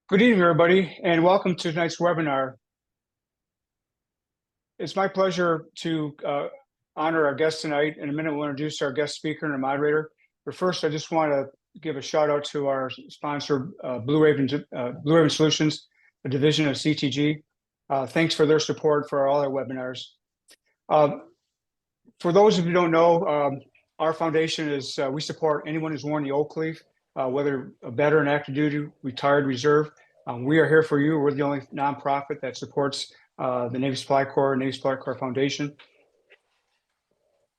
Good evening, everybody, and welcome to tonight's webinar. It's my pleasure to honor our guest tonight. In a minute, we'll introduce our guest speaker and our moderator. But first, I just want to give a shout out to our sponsor, Blue Raven Solutions, a division of CTG. Thanks for their support for all our webinars. For those of you who don't know, our foundation is, we support anyone who's worn the oak leaf, whether a veteran, active duty, retired, reserve. We are here for you. We're the only nonprofit that supports the Navy Supply Corps, Navy Supply Corps Foundation.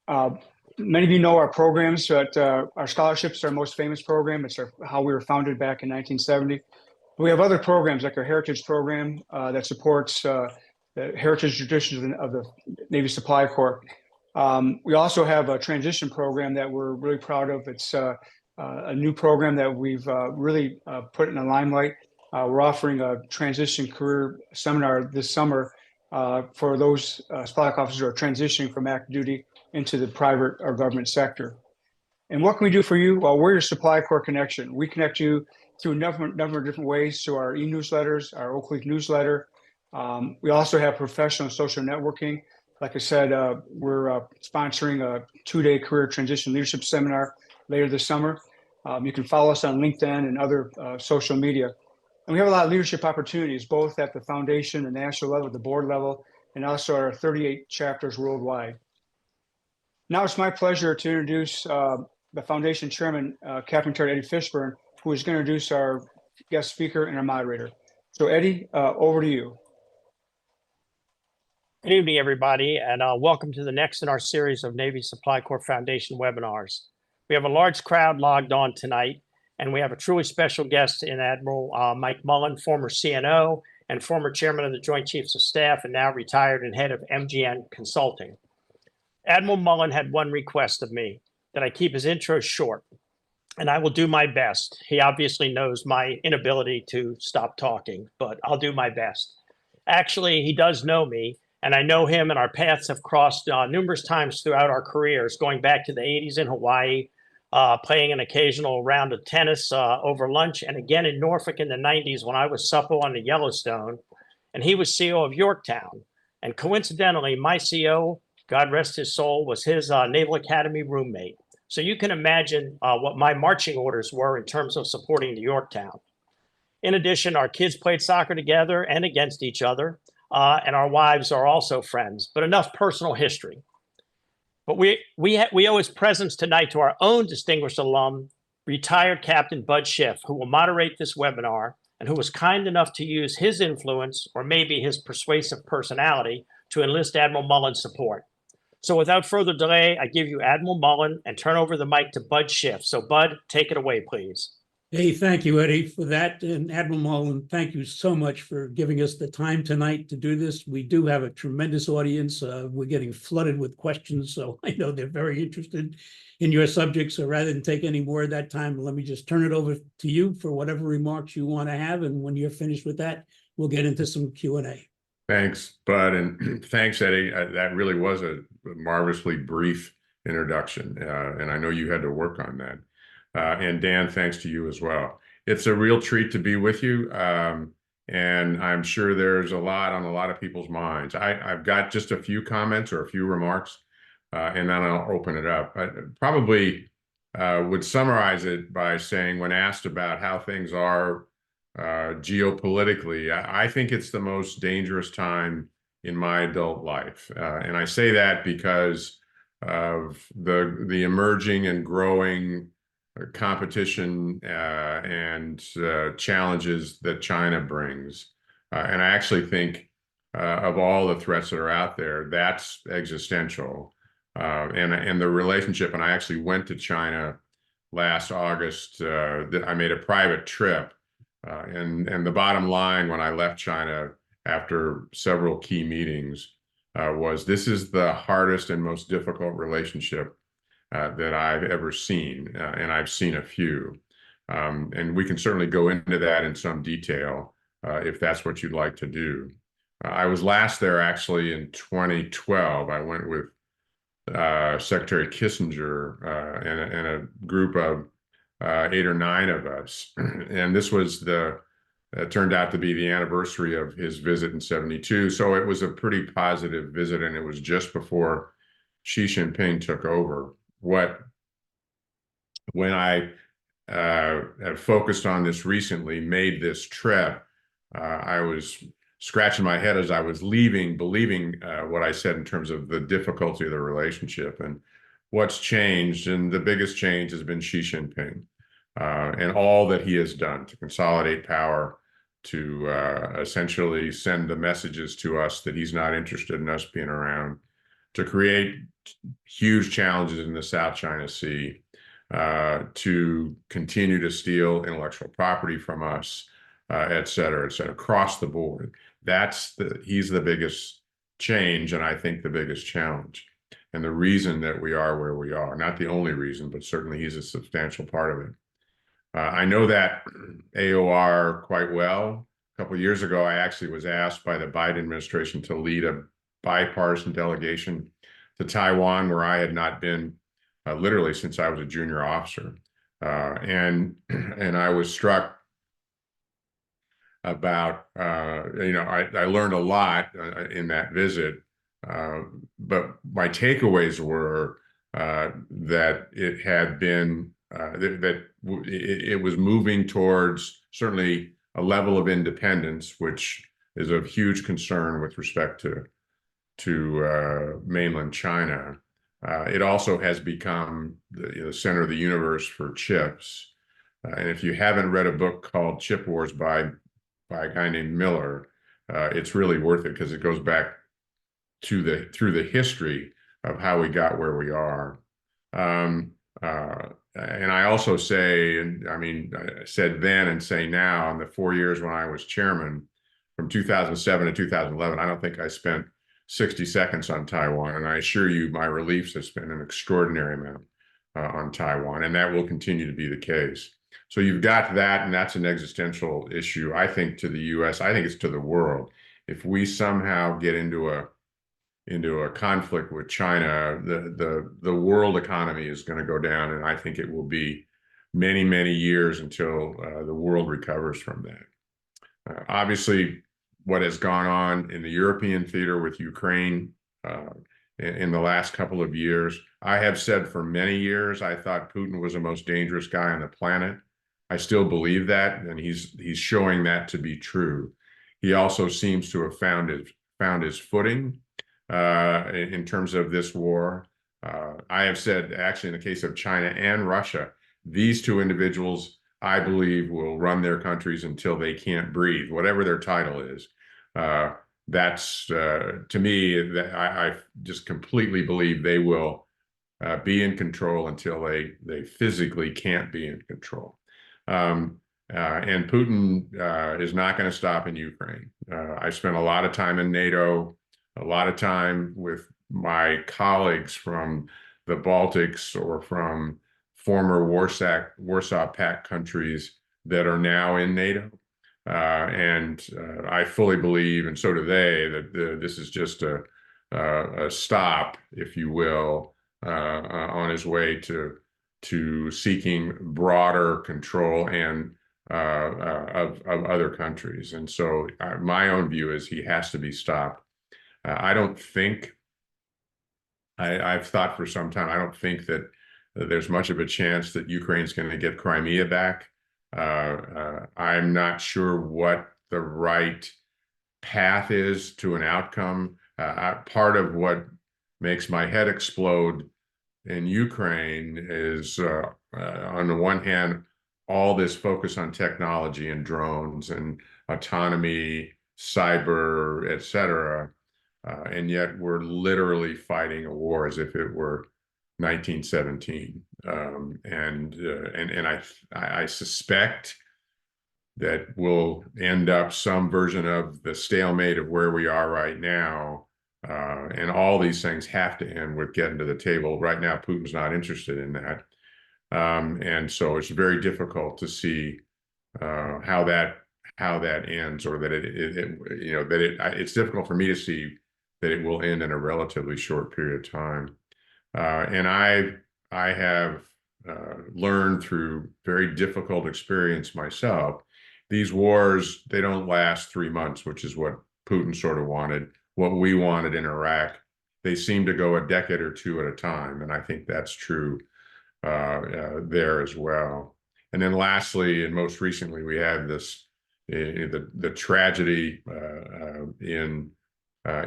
Many of you know our programs, but our scholarships are our most famous program. It's how we were founded back in 1970. We have other programs like our Heritage Program that supports the heritage traditions of the Navy Supply Corps. We also have a transition program that we're really proud of. It's a new program that we've really put in the limelight. We're offering a transition career seminar this summer for those supply officers who are transitioning from active duty into the private or government sector. And what can we do for you? Well, we're your Supply Corps connection. We connect you through a number of different ways, through our e-newsletters, our Oak Leaf newsletter. We also have professional and social networking. Like I said, we're sponsoring a 2-day career transition leadership seminar later this summer. You can follow us on LinkedIn and other social media. And we have a lot of leadership opportunities, both at the foundation, the national level, the board level, and also our 38 chapters worldwide. Now it's my pleasure to introduce the foundation chairman, Captain Retired Eddie Fishburne, who is going to introduce our guest speaker and our moderator. So Eddie, over to you. Good evening, everybody, and welcome to the next in our series of Navy Supply Corps Foundation webinars. We have a large crowd logged on tonight, and we have a truly special guest in Admiral Mike Mullen, former CNO and former chairman of the Joint Chiefs of Staff, and now retired and head of MGM Consulting. Admiral Mullen had one request of me, that I keep his intro short, and I will do my best. He obviously knows my inability to stop talking, but I'll do my best. Actually, he does know me, and I know him, and our paths have crossed numerous times throughout our careers, going back to the 80s in Hawaii, playing an occasional round of tennis over lunch, and again in Norfolk in the 90s when I was supple on the Yellowstone, and he was CO of Yorktown. And coincidentally, my CO, God rest his soul, was his Naval Academy roommate. So you can imagine what my marching orders were in terms of supporting the Yorktown. In addition, our kids played soccer together and against each other, and our wives are also friends, but enough personal history. But we owe his presence tonight to our own distinguished alum, retired Captain Bud Schiff, who will moderate this webinar and who was kind enough to use his influence, or maybe his persuasive personality, to enlist Admiral Mullen's support. So without further delay, I give you Admiral Mullen and turn over the mic to Bud Schiff. So Bud, take it away, please. Hey, thank you, Eddie, for that. And Admiral Mullen, thank you so much for giving us the time tonight to do this. We do have a tremendous audience. We're getting flooded with questions, so I know they're very interested in your subject. So rather than take any more of that time, let me just turn it over to you for whatever remarks you want to have. And when you're finished with that, we'll get into some Q&A. Thanks, Bud, and thanks, Eddie. That really was a marvelously brief introduction, and I know you had to work on that. And Dan, thanks to you as well. It's a real treat to be with you, and I'm sure there's a lot on a lot of people's minds. I've got just a few comments or a few remarks, and then I'll open it up. I probably would summarize it by saying, when asked about how things are geopolitically, I think it's the most dangerous time in my adult life. And I say that because of the emerging and growing competition and challenges that China brings. And I actually think of all the threats that are out there, that's existential. And the relationship, and I actually went to China last August. I made a private trip. And the bottom line when I left China after several key meetings was, this is the hardest and most difficult relationship that I've ever seen, and I've seen a few. And we can certainly go into that in some detail if that's what you'd like to do. I was last there actually in 2012. I went with Secretary Kissinger and a group of 8 or 9 of us. And this was the turned out to be the anniversary of his visit in 72. So it was a pretty positive visit, and it was just before Xi Jinping took over. When I have focused on this recently, made this trip, I was scratching my head as I was leaving, believing what I said in terms of the difficulty of the relationship and what's changed. And the biggest change has been Xi Jinping and all that he has done to consolidate power, to essentially send the messages to us that he's not interested in us being around, to create huge challenges in the South China Sea, to continue to steal intellectual property from us, et cetera, across the board. He's the biggest change, and I think the biggest challenge, and the reason that we are where we are. Not the only reason, but certainly he's a substantial part of it. I know that AOR quite well. A couple of years ago, I actually was asked by the Biden administration to lead a bipartisan delegation to Taiwan, where I had not been literally since I was a junior officer. And I was struck about, I learned a lot in that visit, but my takeaways were that it had been, that it was moving towards certainly a level of independence, which is of huge concern with respect to mainland China. It also has become the center of the universe for chips. And if you haven't read a book called Chip Wars by a guy named Miller, it's really worth it, because it goes back through the history of how we got where we are. And I also say, and I mean, I said then and say now, in the 4 years when I was chairman, from 2007 to 2011, I don't think I spent 60 seconds on Taiwan. And I assure you, my relief has been an extraordinary amount on Taiwan, and that will continue to be the case. So you've got that, and that's an existential issue, I think, to the U.S. I think it's to the world. If we somehow get into a conflict with China, the world economy is going to go down, and I think it will be many, many years until the world recovers from that. Obviously, what has gone on in the European theater with Ukraine in the last couple of years, I have said for many years I thought Putin was the most dangerous guy on the planet. I still believe that, and he's showing that to be true. He also seems to have found his footing in terms of this war. I have said, actually, in the case of China and Russia, these two individuals, I believe, will run their countries until they can't breathe, whatever their title is. That's, to me, I just completely believe they will be in control until they physically can't be in control. And Putin is not going to stop in Ukraine. I spent a lot of time in NATO, a lot of time with my colleagues from the Baltics or from former Warsaw Pact countries that are now in NATO. And I fully believe, and so do they, that this is just a stop, if you will, on his way to seeking broader control and of other countries. And so my own view is he has to be stopped. I don't think, I've thought for some time, I don't think that there's much of a chance that Ukraine's going to get Crimea back. I'm not sure what the right path is to an outcome. Part of what makes my head explode in Ukraine is, on the one hand, all this focus on technology and drones and autonomy, cyber, et cetera. And yet we're literally fighting a war as if it were 1917. And I suspect that we'll end up some version of the stalemate of where we are right now. And all these things have to end with getting to the table. Right now, Putin's not interested in that. And so it's very difficult to see how that ends, or that it's difficult for me to see that it will end in a relatively short period of time. And I have learned through very difficult experience myself these wars, they don't last 3 months, which is what Putin sort of wanted, what we wanted in Iraq. They seem to go a decade or two at a time, and I think that's true there as well. And then lastly, and most recently, we had this the tragedy in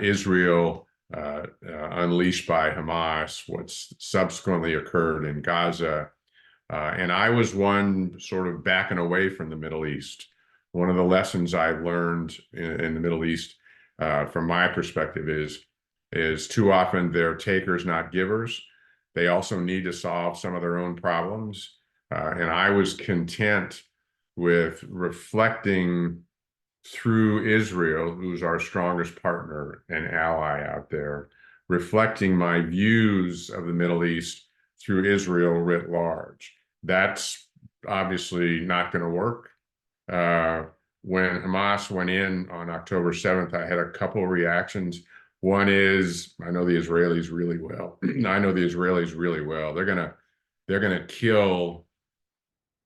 Israel unleashed by Hamas, what's subsequently occurred in Gaza. And I was one sort of backing away from the Middle East. One of the lessons I've learned in the Middle East, from my perspective, is too often they're takers, not givers. They also need to solve some of their own problems. And I was content with reflecting through Israel, who's our strongest partner and ally out there, reflecting my views of the Middle East through Israel writ large. That's obviously not going to work. When Hamas went in on October 7th, I had a couple of reactions. One is, I know the Israelis really well. I know the Israelis really well. They're gonna kill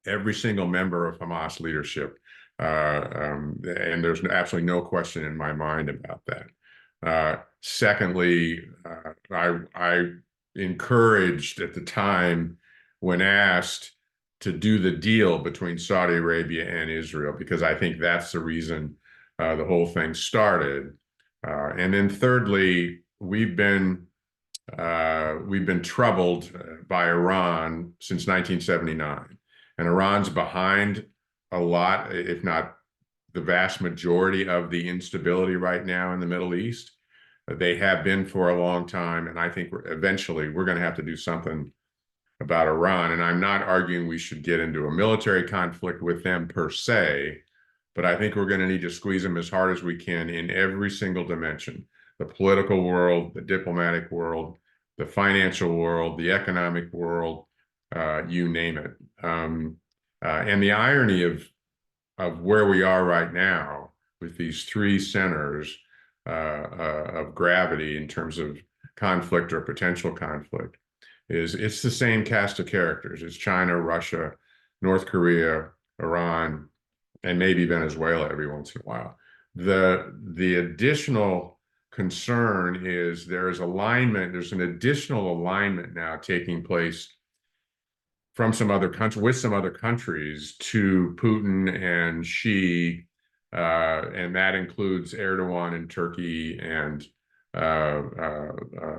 every single member of Hamas leadership. And there's absolutely no question in my mind about that. Secondly, I encouraged at the time, when asked, to do the deal between Saudi Arabia and Israel, because I think that's the reason the whole thing started. And then thirdly, we've been troubled by Iran since 1979, and Iran's behind a lot, if not the vast majority, of the instability right now in the Middle East. They have been for a long time, and I think eventually we're going to have to do something about Iran. And I'm not arguing we should get into a military conflict with them per se, but I think we're going to need to squeeze them as hard as we can in every single dimension: the political world, the diplomatic world, the financial world, the economic world, you name it. And the irony of where we are right now with these three centers of gravity in terms of conflict or potential conflict is it's the same cast of characters. It's China, Russia, North Korea, Iran, and maybe Venezuela every once in a while. The additional concern is there's an additional alignment now taking place from some other country, with some other countries, to Putin and Xi, and that includes Erdogan in Turkey and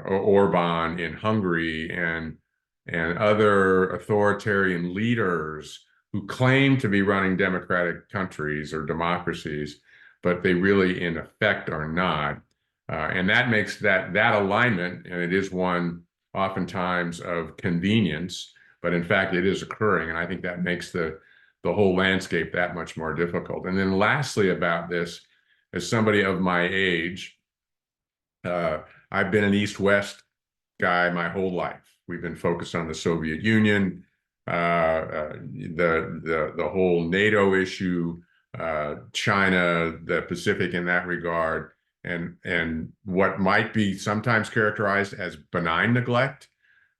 Orban in Hungary and other authoritarian leaders who claim to be running democratic countries or democracies, but they really in effect are not. And that makes that alignment, and it is one oftentimes of convenience, but in fact it is occurring. And I think that makes the whole landscape that much more difficult. And then lastly about this, as somebody of my age, I've been an East-West guy my whole life. We've been focused on the Soviet Union, the whole NATO issue, China, the Pacific in that regard, and what might be sometimes characterized as benign neglect,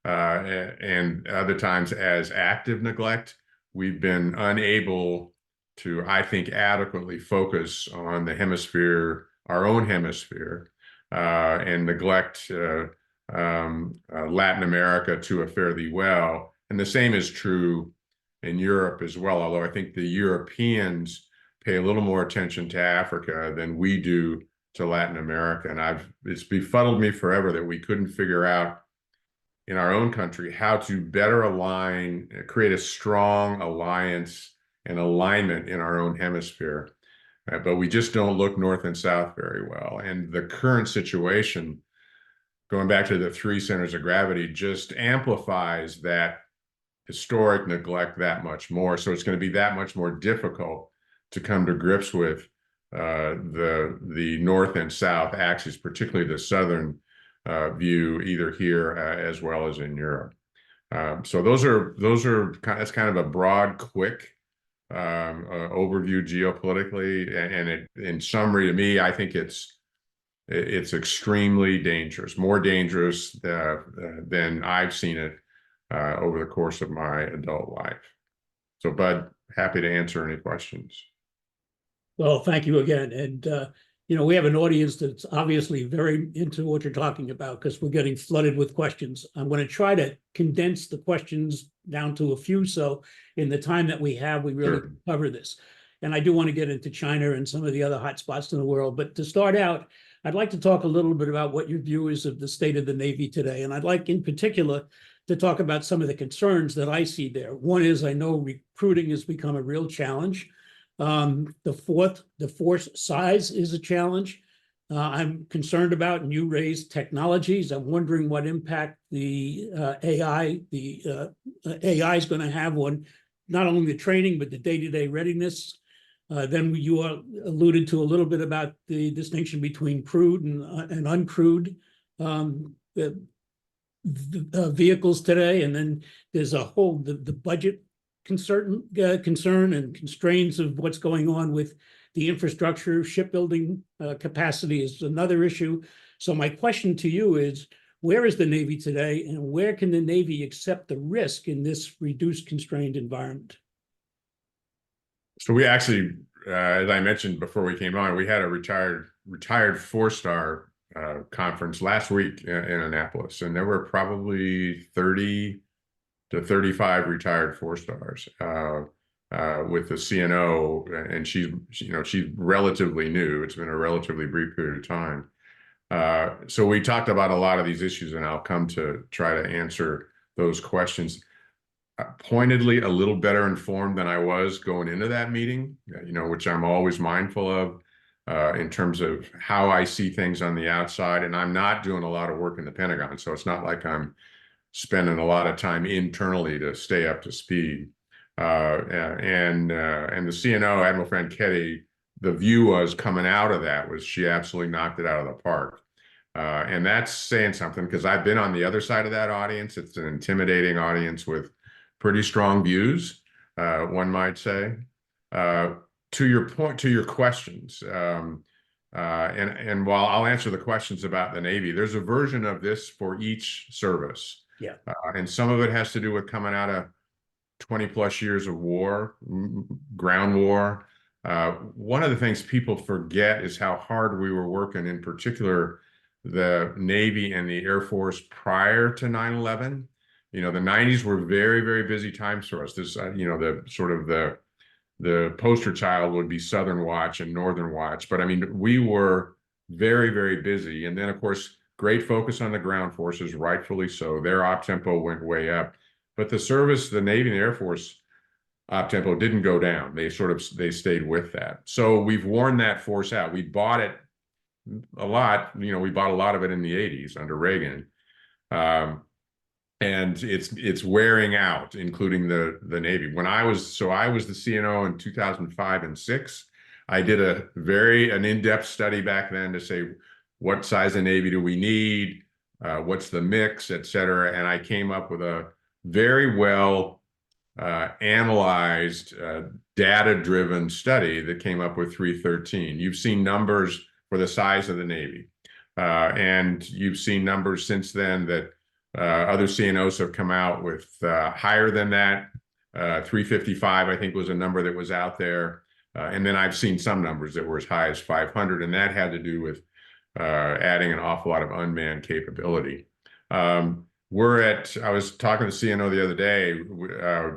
and other times as active neglect. We've been unable to, I think, adequately focus on the hemisphere, our own hemisphere, and neglect Latin America to a fairly well. And the same is true in Europe as well, although I think the Europeans pay a little more attention to Africa than we do to Latin America. And it's befuddled me forever that we couldn't figure out in our own country how to better align, create a strong alliance and alignment in our own hemisphere. But we just don't look north and south very well. And the current situation, going back to the three centers of gravity, just amplifies that historic neglect that much more. So it's going to be that much more difficult to come to grips with the north and south axis, particularly the southern view, either here as well as in Europe. So that's kind of a broad, quick overview geopolitically, and in summary, to me, I think it's extremely dangerous, more dangerous than I've seen it over the course of my adult life. So, Bud, happy to answer any questions. Well, thank you again. And, we have an audience that's obviously very into what you're talking about because we're getting flooded with questions. I'm going to try to condense the questions down to a few. So in the time that we have, we really cover this. And I do want to get into China and some of the other hot spots in the world. But to start out, I'd like to talk a little bit about what your view is of the state of the Navy today. And I'd like in particular to talk about some of the concerns that I see there. One is I know recruiting has become a real challenge. The force size is a challenge. I'm concerned about, and you raised technologies. I'm wondering what impact the AI is going to have on not only the training, but the day-to-day readiness. Then you alluded to a little bit about the distinction between crewed and uncrewed vehicles today. And then there's a whole, the budget concern and constraints of what's going on with the infrastructure. Shipbuilding capacity is another issue. So my question to you is, where is the Navy today, and where can the Navy accept the risk in this reduced, constrained environment? So we actually, as I mentioned before we came on, we had a retired four-star conference last week in Annapolis, and there were probably 30 to 35 retired four-stars with the CNO, and she's relatively new. It's been a relatively brief period of time. So we talked about a lot of these issues, and I'll come to try to answer those questions. Pointedly, a little better informed than I was going into that meeting, which I'm always mindful of in terms of how I see things on the outside. And I'm not doing a lot of work in the Pentagon, so it's not like I'm spending a lot of time internally to stay up to speed. And the CNO, Admiral Franchetti, the view was coming out of that was she absolutely knocked it out of the park. And that's saying something, because I've been on the other side of that audience. It's an intimidating audience with pretty strong views, one might say. To your point, to your questions, and while I'll answer the questions about the Navy, there's a version of this for each service. Yeah. And some of it has to do with coming out of 20 plus years of war, ground war. One of the things people forget is how hard we were working, in particular, the Navy and the Air Force prior to 9/11. The 90s were very, very busy times for us. This, the sort of the poster child would be Southern Watch and Northern Watch. But I mean, we were very, very busy. And then, of course, great focus on the ground forces, rightfully so. Their op tempo went way up. But the service, the Navy and the Air Force op tempo didn't go down. They stayed with that. So we've worn that force out. We bought it a lot. We bought a lot of it in the 80s under Reagan. And it's wearing out, including the Navy. I was the CNO in 2005 and 6. I did an in-depth study back then to say, what size of Navy do we need? What's the mix, et cetera? And I came up with a very well analyzed, data-driven study that came up with 313. You've seen numbers for the size of the Navy. And you've seen numbers since then that other CNOs have come out with higher than that. 355, I think, was a number that was out there. And then I've seen some numbers that were as high as 500, and that had to do with adding an awful lot of unmanned capability. I was talking to CNO the other day,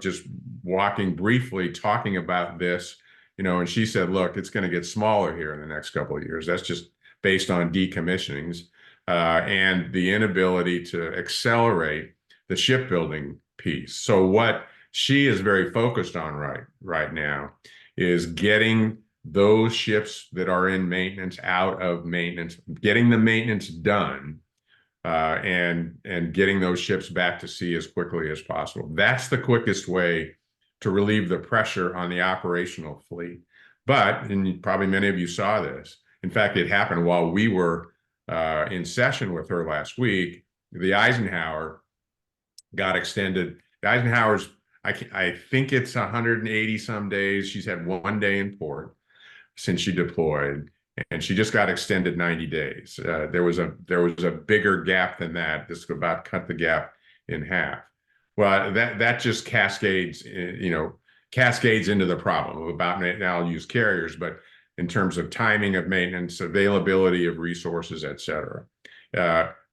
just walking briefly, talking about this, and she said, look, it's going to get smaller here in the next couple of years. That's just based on decommissionings and the inability to accelerate the shipbuilding piece. So what she is very focused on right now is getting those ships that are in maintenance out of maintenance, getting the maintenance done, and getting those ships back to sea as quickly as possible. That's the quickest way to relieve the pressure on the operational fleet. But, and probably many of you saw this, in fact, it happened while we were in session with her last week. The Eisenhower got extended. The Eisenhower's, I think it's 180 some days. She's had 1 day in port since she deployed, and she just got extended 90 days. There was a bigger gap than that. This could about cut the gap in half. Well, that just cascades into the problem about, now I'll use carriers, but in terms of timing of maintenance, availability of resources, et cetera.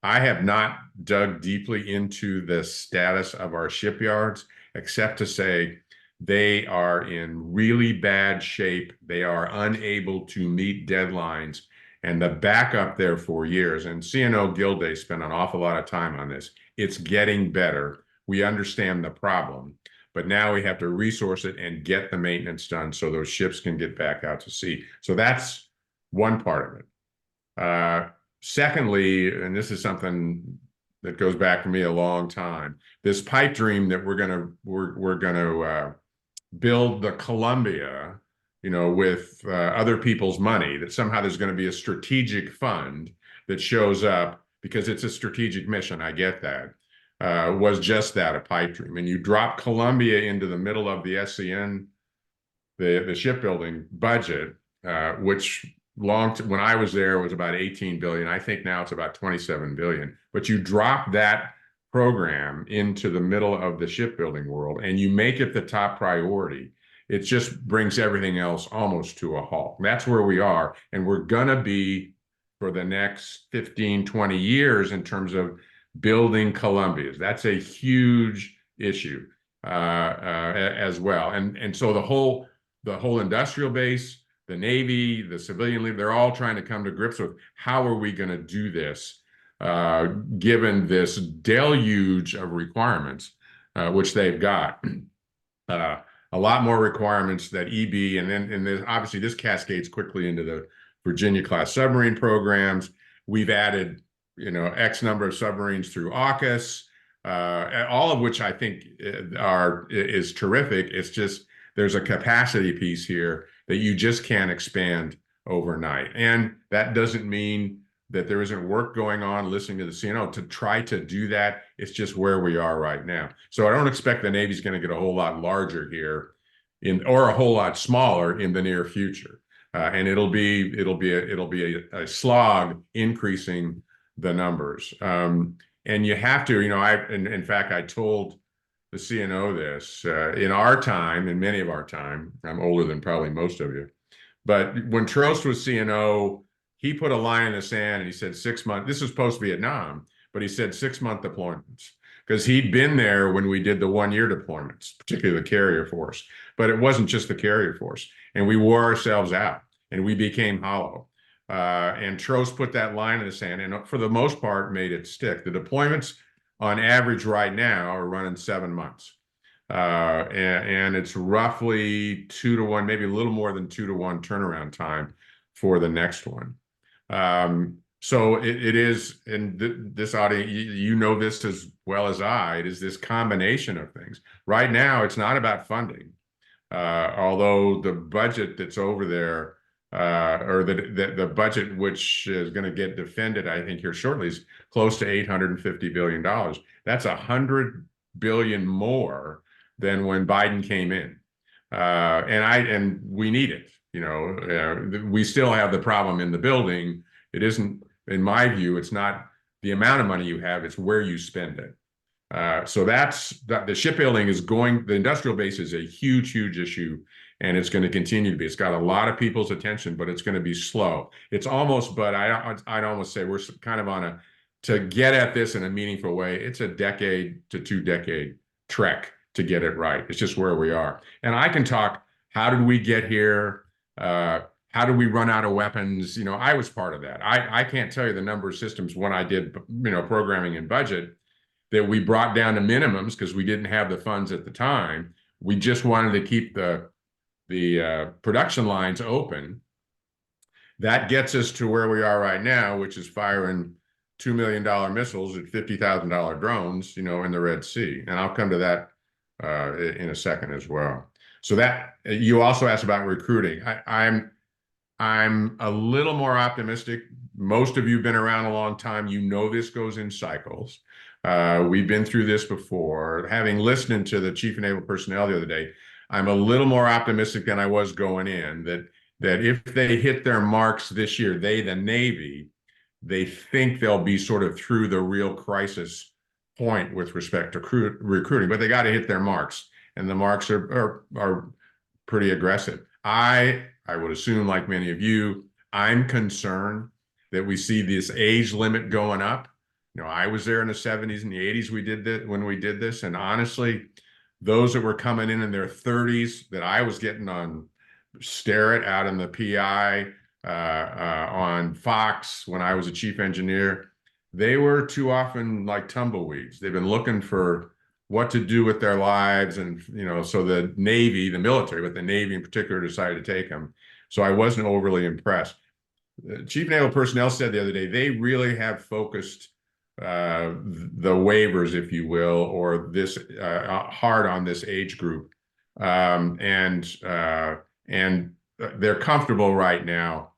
I have not dug deeply into the status of our shipyards, except to say they are in really bad shape. They are unable to meet deadlines, and the backup there for years. And CNO Gilday spent an awful lot of time on this. It's getting better. We understand the problem, but now we have to resource it and get the maintenance done so those ships can get back out to sea. So that's one part of it. Secondly, and this is something that goes back for me a long time, this pipe dream that we're gonna build the Columbia, with other people's money, that somehow there's going to be a strategic fund that shows up because it's a strategic mission. I get that. Was just that, a pipe dream. And you drop Columbia into the middle of the SCN, the shipbuilding budget, which when I was there was about 18 billion. I think now it's about 27 billion. But you drop that program into the middle of the shipbuilding world and you make it the top priority, it just brings everything else almost to a halt. That's where we are. And we're going to be for the next 15, 20 years in terms of building Columbias. That's a huge issue as well. And so the whole industrial base, the Navy, the civilian, they're all trying to come to grips with how are we going to do this, given this deluge of requirements, which they've got. A lot more requirements that EB, and obviously this cascades quickly into the Virginia-class submarine programs. We've added, X number of submarines through AUKUS, all of which I think is terrific. It's just there's a capacity piece here that you just can't expand overnight. And that doesn't mean that there isn't work going on listening to the CNO to try to do that. It's just where we are right now. So I don't expect the Navy's going to get a whole lot larger here or a whole lot smaller in the near future. And it'll be a slog increasing the numbers. And you have to, in fact, I told the CNO this, in our time, in many of our time, I'm older than probably most of you, but when Trost was CNO, he put a line in the sand and he said 6 months, this was post-Vietnam, but he said 6-month deployments, because he'd been there when we did the 1-year deployments, particularly the carrier force. But it wasn't just the carrier force. And we wore ourselves out and we became hollow. And Trost put that line in the sand and for the most part made it stick. The deployments on average right now are running 7 months. And it's roughly 2 to 1, maybe a little more than 2 to 1 turnaround time for the next one. So it is, and this audience, you know this as well as I, it is this combination of things. Right now, it's not about funding, although the budget that's over there, or the budget which is going to get defended, I think here shortly, is close to $850 billion. That's $100 billion more than when Biden came in, and we need it. We still have the problem in the building. It isn't, in my view, it's not the amount of money you have, it's where you spend it. So the shipbuilding is the industrial base is a huge, huge issue, and it's going to continue to be. It's got a lot of people's attention, but it's going to be slow. It's almost, but I'd almost say we're kind of to get at this in a meaningful way, it's a decade to 2-decade trek to get it right. It's just where we are. And I can talk, how did we get here? How do we run out of weapons? I was part of that. I can't tell you the number of systems when I did, programming and budget that we brought down to minimums because we didn't have the funds at the time. We just wanted to keep the production lines open. That gets us to where we are right now, which is firing $2 million missiles at $50,000 drones, in the Red Sea. And I'll come to that in a second as well. So that you also asked about recruiting. I'm a little more optimistic. Most of you have been around a long time. This goes in cycles. We've been through this before. Having listened to the Chief of Naval Personnel the other day, I'm a little more optimistic than I was going in that if they hit their marks this year, the Navy, they think they'll be sort of through the real crisis point with respect to recruiting, but they got to hit their marks, and the marks are pretty aggressive. I I would assume, like many of you, I'm concerned that we see this age limit going up. You know, I was there in the 70s and the 80s when we did this, and honestly, those that were coming in their 30s that I was getting on Stare It out in the PI, on Fox when I was a chief engineer, they were too often like tumbleweeds. They've been looking for what to do with their lives, and so the Navy, the military, but the Navy in particular, decided to take them. So I wasn't overly impressed. The Chief Naval Personnel said the other day they really have focused the waivers, if you will, or this hard on this age group, and they're comfortable right now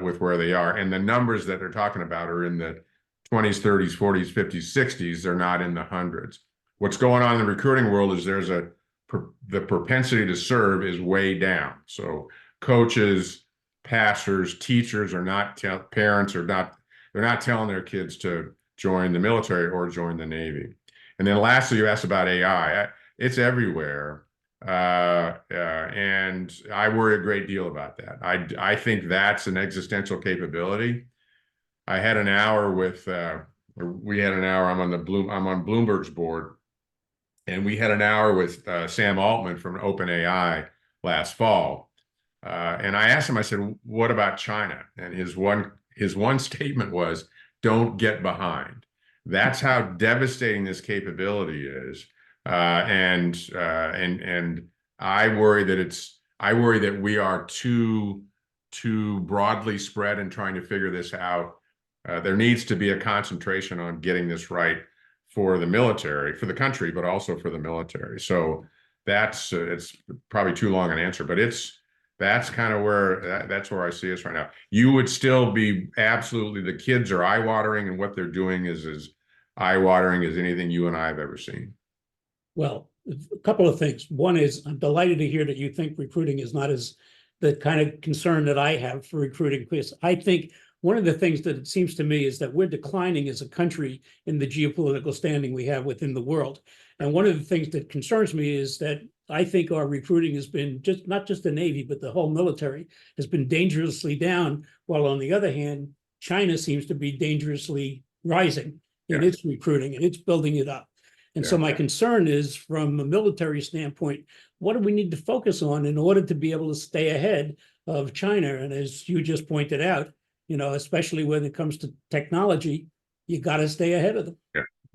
with where they are, and the numbers that they're talking about are in the 20s, 30s, 40s, 50s, 60s. They're not in the hundreds. What's going on in the recruiting world is the propensity to serve is way down. So coaches, pastors, teachers are not parents are not they're not telling their kids to join the military or join the Navy. And then lastly, you asked about AI. It's everywhere, and I worry a great deal about that. I think that's an existential capability. I had an hour with we had an hour. I'm on Bloomberg's board, and we had an hour with Sam Altman from OpenAI last fall. And I asked him, I said, what about China? And his one statement was, don't get behind. That's how devastating this capability is. And I worry that we are too broadly spread in trying to figure this out. There needs to be a concentration on getting this right for the military, for the country, but also for the military. So it's probably too long an answer, but that's kind of where I see us right now. You would still be absolutely, the kids are eye-watering, and what they're doing is as eye-watering as anything you and I have ever seen. Well, a couple of things. One is I'm delighted to hear that you think recruiting is not as the kind of concern that I have for recruiting, because I think one of the things that it seems to me is that we're declining as a country in the geopolitical standing we have within the world. And one of the things that concerns me is that I think our recruiting has been not just the Navy, but the whole military has been dangerously down, while on the other hand, China seems to be dangerously rising in its recruiting, and it's building it up. And so my concern is, from a military standpoint, what do we need to focus on in order to be able to stay ahead of China? And as you just pointed out, especially when it comes to technology, you got to stay ahead of them.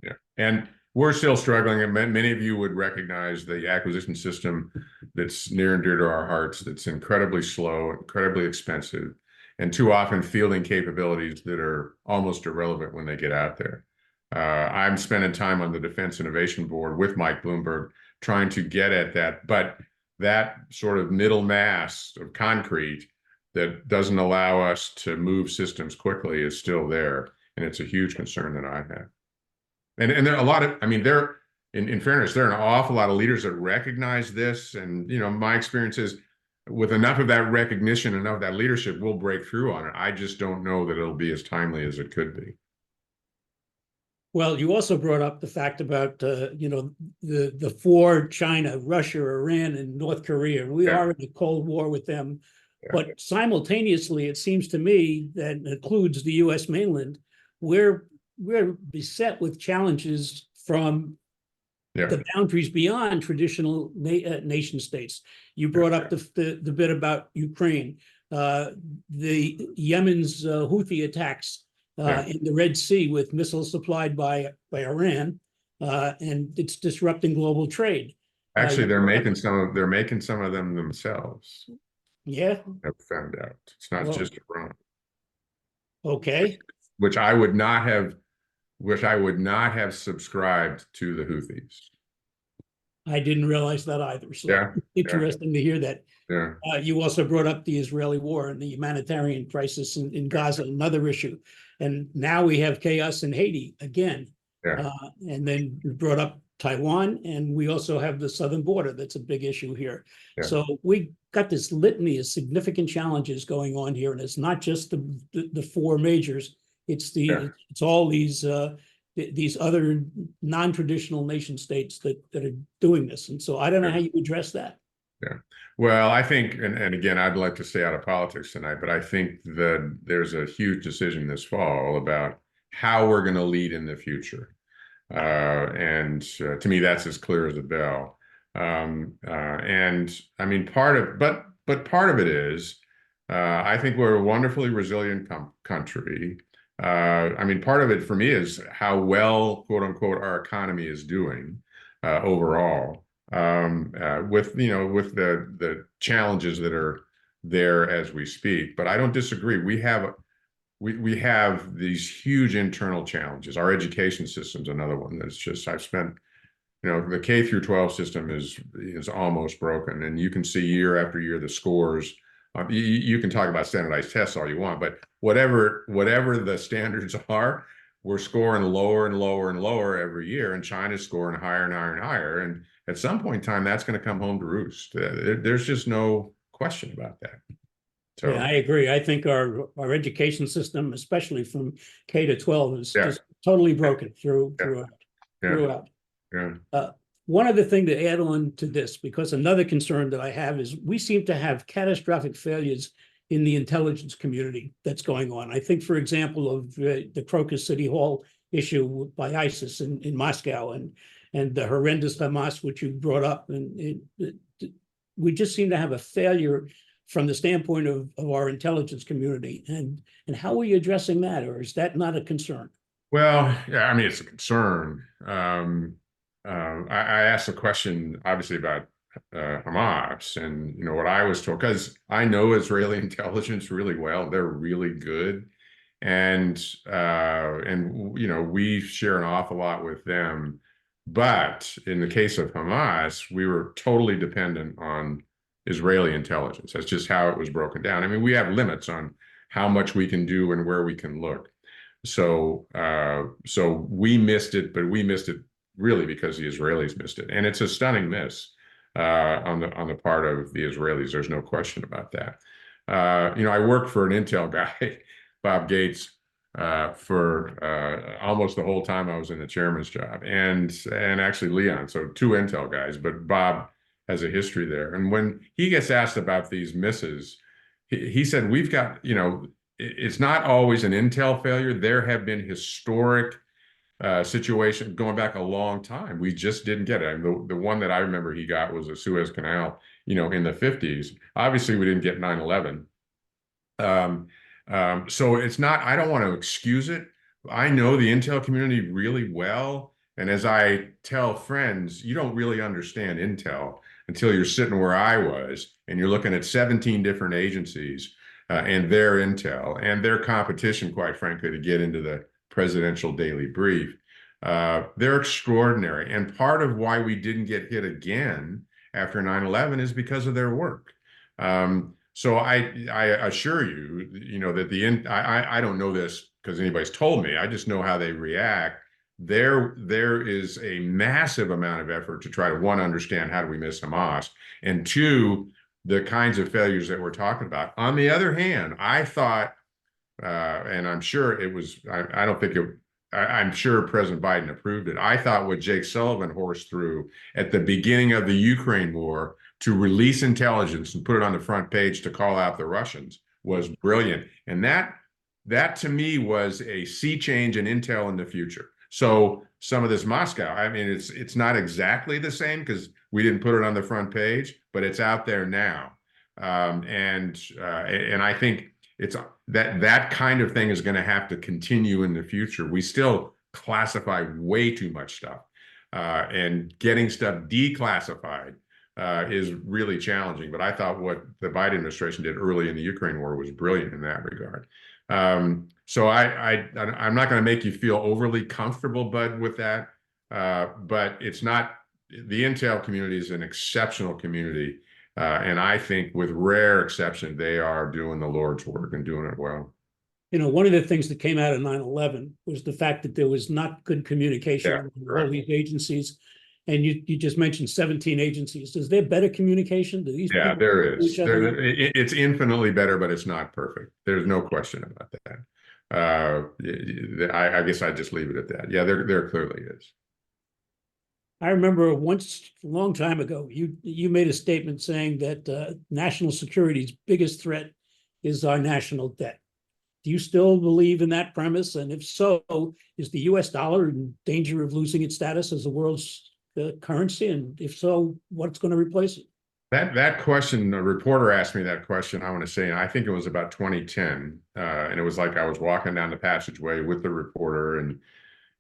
Yeah. And we're still struggling, and many of you would recognize the acquisition system that's near and dear to our hearts, that's incredibly slow, incredibly expensive, and too often fielding capabilities that are almost irrelevant when they get out there. I'm spending time on the Defense Innovation Board with Mike Bloomberg trying to get at that, but that sort of middle mass of concrete that doesn't allow us to move systems quickly is still there, and it's a huge concern that I have. And there are a lot of, in fairness, there are an awful lot of leaders that recognize this, and my experience is, with enough of that recognition, enough of that leadership, we'll break through on it. I just don't know that it'll be as timely as it could be. Well, you also brought up the fact about the four: China, Russia, Iran, and North Korea. We are in a Cold War with them, but simultaneously, it seems to me that includes the U.S. mainland. We're beset with challenges from the boundaries beyond traditional nation states. You brought up the bit about Ukraine, the Yemen's Houthi attacks in the Red Sea with missiles supplied by Iran, and it's disrupting global trade. Actually, they're making some of them themselves. Yeah, I've found out it's not just Iran. Okay. Which I would not have subscribed to the Houthis. I didn't realize that either. So interesting to hear that. Yeah. You also brought up the Israeli war and the humanitarian crisis in Gaza, another issue. And now we have chaos in Haiti again. And then you brought up Taiwan, and we also have the southern border. That's a big issue here. So we got this litany of significant challenges going on here. And it's not just the four majors. It's it's all these other non-traditional nation states that are doing this. And so I don't know how you address that. Yeah. Well, I think, and again, I'd like to stay out of politics tonight, but I think that there's a huge decision this fall about how we're going to lead in the future. And to me, that's as clear as a bell. And I mean, but part of it is, I think we're a wonderfully resilient country. I mean, part of it for me is how well, quote unquote, our economy is doing overall. With with the challenges that are there as we speak. But I don't disagree. We have these huge internal challenges. Our education system's another one that's just, I've spent, the K through 12 system is almost broken, and you can see year after year the scores. You can talk about standardized tests all you want, but whatever the standards are, we're scoring lower and lower and lower every year, and China's scoring higher and higher and higher. And at some point in time, that's going to come home to roost. There's just no question about that. So, Yeah, I agree. I think our education system, especially from K to 12, is just totally broken throughout. Yeah. One other thing to add on to this, because another concern that I have is we seem to have catastrophic failures in the intelligence community that's going on. I think, for example, of the Crocus City Hall issue by ISIS in Moscow and the horrendous Hamas, which you brought up. And we just seem to have a failure from the standpoint of our intelligence community. And how are you addressing that? Or is that not a concern? Well, yeah, I mean, it's a concern. I asked a question, obviously, about Hamas, and what I was told, because I know Israeli intelligence really well. They're really good, and we share an awful lot with them. But in the case of Hamas, we were totally dependent on Israeli intelligence. That's just how it was broken down. I mean, we have limits on how much we can do and where we can look. So we missed it, but we missed it really because the Israelis missed it, and it's a stunning miss on the part of the Israelis. There's no question about that. I worked for an intel guy, Bob Gates, for almost the whole time I was in the chairman's job, and actually Leon, so two intel guys, but Bob has a history there. And when he gets asked about these misses, he said, we've got, it's not always an intel failure. There have been historic situation going back a long time. We just didn't get it. The one that I remember he got was the Suez Canal, in the 50s. Obviously, we didn't get 9/11. So it's not, I don't want to excuse it. I know the intel community really well. And as I tell friends, you don't really understand intel until you're sitting where I was and you're looking at 17 different agencies and their intel and their competition, quite frankly, to get into the presidential daily brief. They're extraordinary. And part of why we didn't get hit again after 9/11 is because of their work. So I assure you, that I don't know this because anybody's told me. I just know how they react. There is a massive amount of effort to try to, one, understand how do we miss Hamas, and two, the kinds of failures that we're talking about. On the other hand, I thought, and I'm sure it was, I don't think it, I'm sure President Biden approved it. I thought what Jake Sullivan horsed through at the beginning of the Ukraine war to release intelligence and put it on the front page to call out the Russians was brilliant. And that to me was a sea change in intel in the future. So some of this Moscow, I mean, it's not exactly the same because we didn't put it on the front page, but it's out there now. And I think it's that kind of thing is going to have to continue in the future. We still classify way too much stuff, and getting stuff declassified is really challenging. But I thought what the Biden administration did early in the Ukraine war was brilliant in that regard. So I'm not going to make you feel overly comfortable, Bud, with that. But it's not, the intel community is an exceptional community. And I think with rare exception, they are doing the Lord's work and doing it well. One of the things that came out of 9/11 was the fact that there was not good communication among all these agencies. And you just mentioned 17 agencies. Is there better communication? Do these people there is. each other? It's infinitely better, but it's not perfect. There's no question about that. I guess I'd just leave it at that. Yeah, there clearly is. I remember once, a long time ago, you made a statement saying that national security's biggest threat is our national debt. Do you still believe in that premise? And if so, is the US dollar in danger of losing its status as the world's currency? And if so, what's going to replace it? That question, a reporter asked me that question, I want to say, I think it was about 2010. And it was like I was walking down the passageway with the reporter, and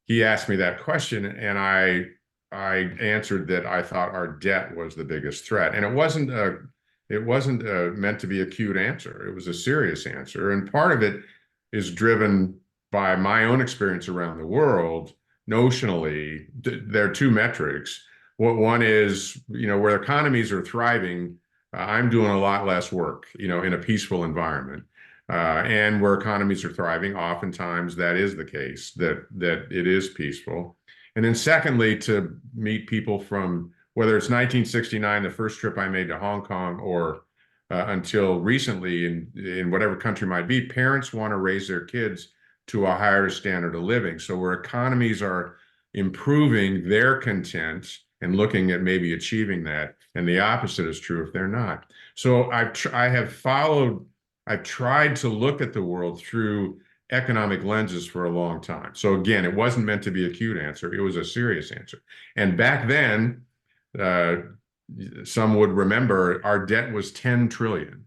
he asked me that question, and I answered that I thought our debt was the biggest threat. And it wasn't meant to be a cute answer. It was a serious answer. And part of it is driven by my own experience around the world. Notionally, there are two metrics. One is, where economies are thriving, I'm doing a lot less work, in a peaceful environment. And where economies are thriving, oftentimes that is the case, that it is peaceful. And then secondly, to meet people from, whether it's 1969, the first trip I made to Hong Kong, or until recently in whatever country might be, parents want to raise their kids to a higher standard of living. So where economies are improving, they're content and looking at maybe achieving that. And the opposite is true if they're not. So I've tried to look at the world through economic lenses for a long time. So again, it wasn't meant to be a cute answer. It was a serious answer. And back then, some would remember our debt was 10 trillion.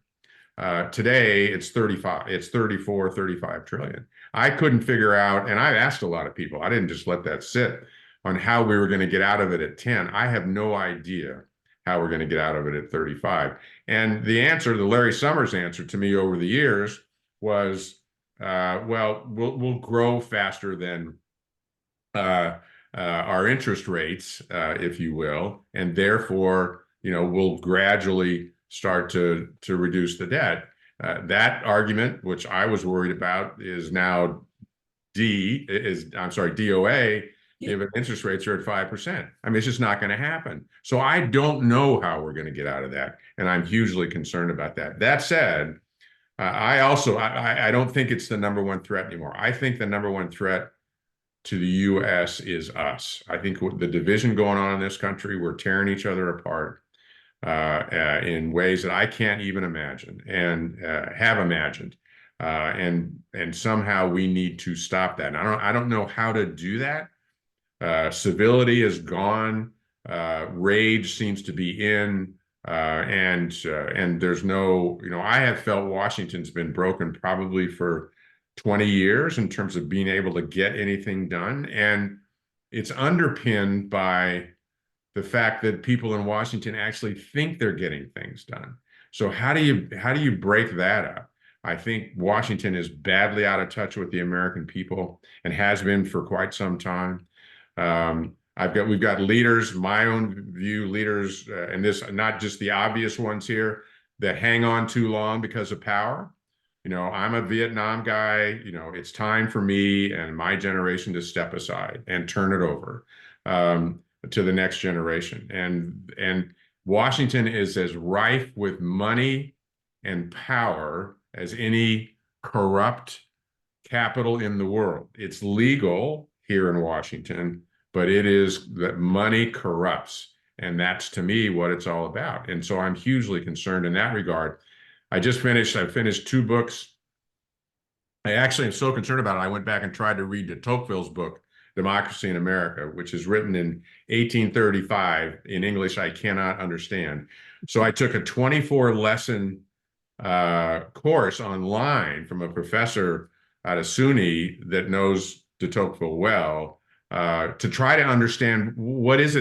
Today, it's 34, 35 trillion. I couldn't figure out, and I asked a lot of people, I didn't just let that sit, on how we were going to get out of it at 10. I have no idea how we're going to get out of it at 35. And the answer, the Larry Summers answer to me over the years was, well, we'll grow faster than our interest rates, if you will, and therefore, we'll gradually start to reduce the debt. That argument, which I was worried about, is now DOA. If interest rates are at 5%, I mean, it's just not going to happen. So I don't know how we're going to get out of that, and I'm hugely concerned about that. That said, I don't think it's the number one threat anymore. I think the number one threat to the U.S. is us. I think the division going on in this country, we're tearing each other apart in ways that I can't even imagine and have imagined. And somehow we need to stop that. And I don't know how to do that. Civility is gone. Rage seems to be in. And there's no, I have felt Washington's been broken probably for 20 years in terms of being able to get anything done. And it's underpinned by the fact that people in Washington actually think they're getting things done. So how do you break that up? I think Washington is badly out of touch with the American people and has been for quite some time. We've got leaders, my own view, leaders, and this, not just the obvious ones here, that hang on too long because of power. I'm a Vietnam guy. It's time for me and my generation to step aside and turn it over to the next generation. And Washington is as rife with money and power as any corrupt capital in the world. It's legal here in Washington, but it is that money corrupts. And that's, to me, what it's all about. And so I'm hugely concerned in that regard. I finished 2 books. I actually am so concerned about it. I went back and tried to read de Tocqueville's book, Democracy in America, which is written in 1835 in English I cannot understand. So I took a 24-lesson course online from a professor out of SUNY that knows de Tocqueville well, to try to understand what's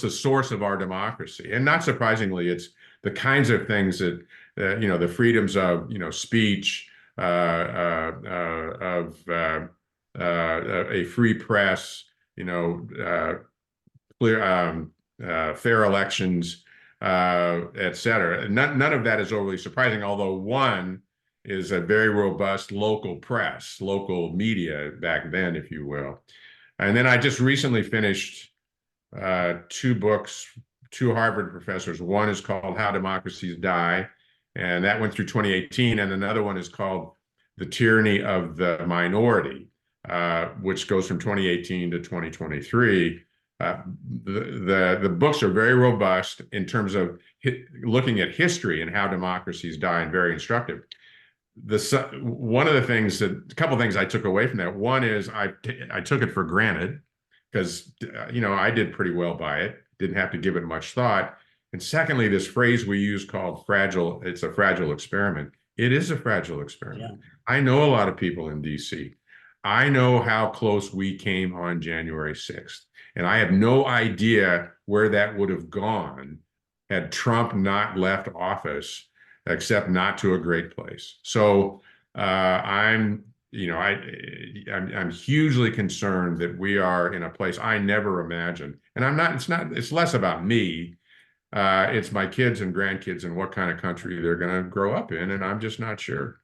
the source of our democracy. And not surprisingly, it's the kinds of things that the freedoms of speech, of a free press, clear, fair elections, et cetera. None of that is overly surprising, although one is a very robust local press, local media back then, if you will. And then I just recently finished 2 books, 2 Harvard professors. One is called How Democracies Die, and that went through 2018. And another one is called The Tyranny of the Minority, which goes from 2018 to 2023. The books are very robust in terms of looking at history and how democracies die, and very instructive. One of the things a couple of things I took away from that. One is I took it for granted because, I did pretty well by it. Didn't have to give it much thought. And secondly, this phrase we use called fragile, it's a fragile experiment. It is a fragile experiment. Yeah. I know a lot of people in DC. I know how close we came on January 6th. And I have no idea where that would have gone had Trump not left office, except not to a great place. So I'm hugely concerned that we are in a place I never imagined. And it's less about me. It's my kids and grandkids and what kind of country they're going to grow up in. And I'm just not sure.